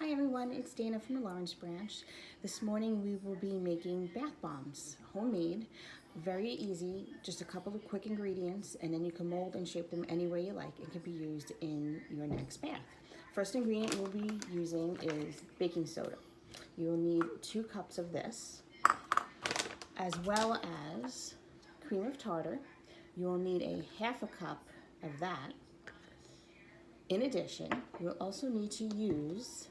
Hi everyone, it's Dana from the Lawrence branch. This morning we will be making bath bombs, homemade, very easy, just a couple of quick ingredients, and then you can mold and shape them any way you like. It can be used in your next bath. First ingredient we'll be using is baking soda. You will need 2 cups of this, as well as cream of tartar. You will need a ½ cup of that. In addition, you will also need to use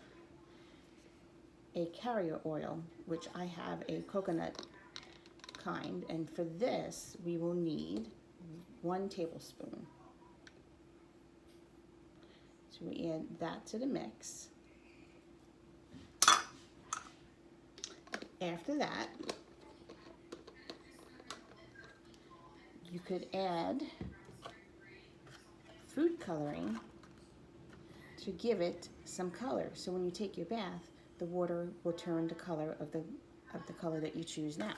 a carrier oil, which I have a coconut kind, and for this we will need 1 tablespoon. So we add that to the mix. After that, you could add food coloring to give it some color. So when you take your bath, the water will turn the color of the color that you choose now.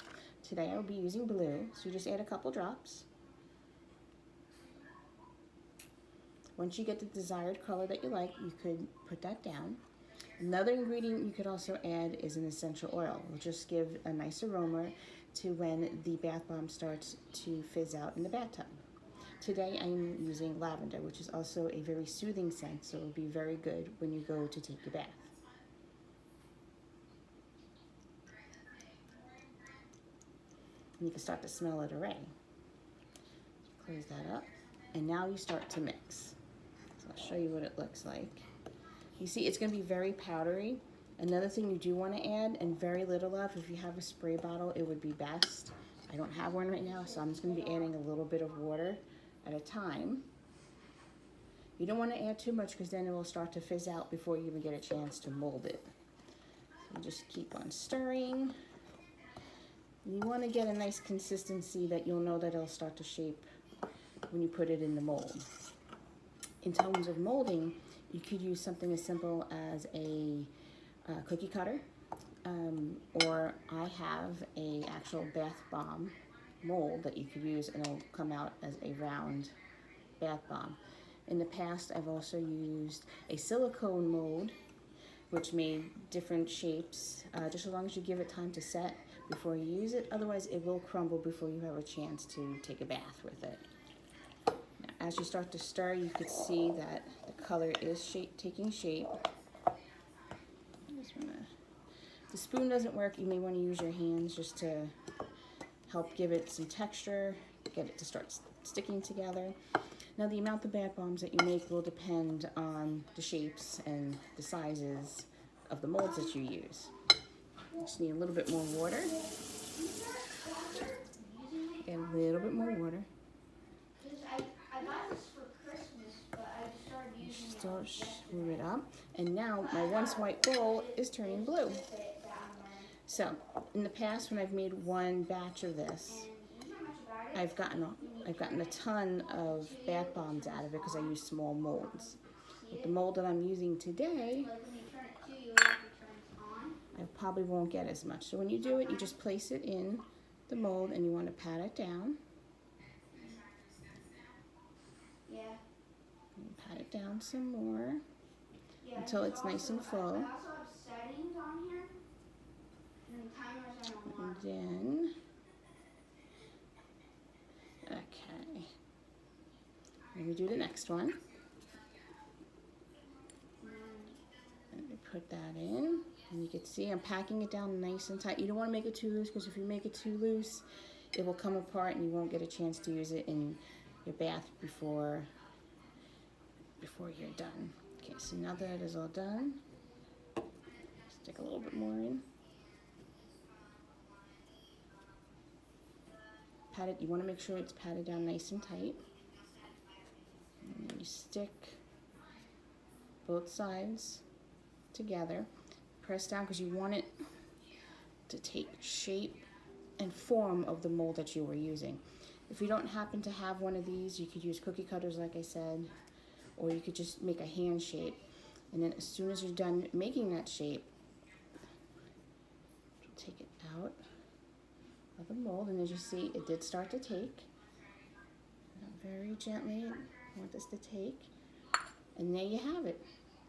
Today I will be using blue, so you just add a couple drops. Once you get the desired color that you like, you could put that down. Another ingredient you could also add is an essential oil. It will just give a nice aroma to when the bath bomb starts to fizz out in the bathtub. Today I'm using lavender, which is also a very soothing scent, so it will be very good when you go to take your bath. And you can start to smell it already. Close that up, and now you start to mix. So I'll show you what it looks like. You see, it's going to be very powdery. Another thing you do want to add, and very little of, if you have a spray bottle, it would be best. I don't have one right now, so I'm just going to be adding a little bit of water at a time. You don't want to add too much because then it will start to fizz out before you even get a chance to mold it. So just keep on stirring. You want to get a nice consistency that you'll know that it'll start to shape when you put it in the mold. In terms of molding, you could use something as simple as a cookie cutter, or I have a actual bath bomb mold that you could use, and it'll come out as a round bath bomb. In the past, I've also used a silicone mold, which made different shapes, just as long as you give it time to set before you use it. Otherwise, it will crumble before you have a chance to take a bath with it. Now, as you start to stir, you could see that the color is taking shape. If the spoon doesn't work, you may want to use your hands just to help give it some texture, get it to start sticking together. Now, the amount of bath bombs that you make will depend on the shapes and the sizes of the molds that you use. You just need a little bit more water. And a little bit more water. I got this for Christmas, but I just started using it. Start screw it up. And now my once white bowl is turning blue. So, in the past, when I've made one batch of this, I've gotten a ton of bath bombs out of it because I use small molds. With the mold that I'm using today, I probably won't get as much. So when you do it, you just place it in the mold and you want to pat it down. Yeah. And pat it down some more until it's nice and full. I also have settings on here and timers I don't want. And then, okay. Let me do the next one. And we put that in. And you can see I'm packing it down nice and tight. You don't want to make it too loose because if you make it too loose, it will come apart and you won't get a chance to use it in your bath before you're done. Okay, so now that it is all done, stick a little bit more in. Pat it. You want to make sure it's patted down nice and tight. And then you stick both sides together. Press down because you want it to take shape and form of the mold that you were using. If you don't happen to have one of these, you could use cookie cutters like I said, or you could just make a hand shape. And then as soon as you're done making that shape, take it out of the mold, and as you see, it did start to take. Very gently, I want this to take. And there you have it.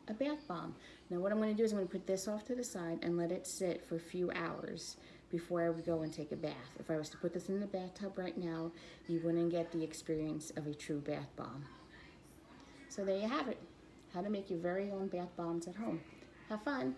a bath bomb. Now what I'm going to do is I'm going to put this off to the side and let it sit for a few hours before I would go and take a bath. If I was to put this in the bathtub right now, you wouldn't get the experience of a true bath bomb. So there you have it. How to make your very own bath bombs at home. Have fun.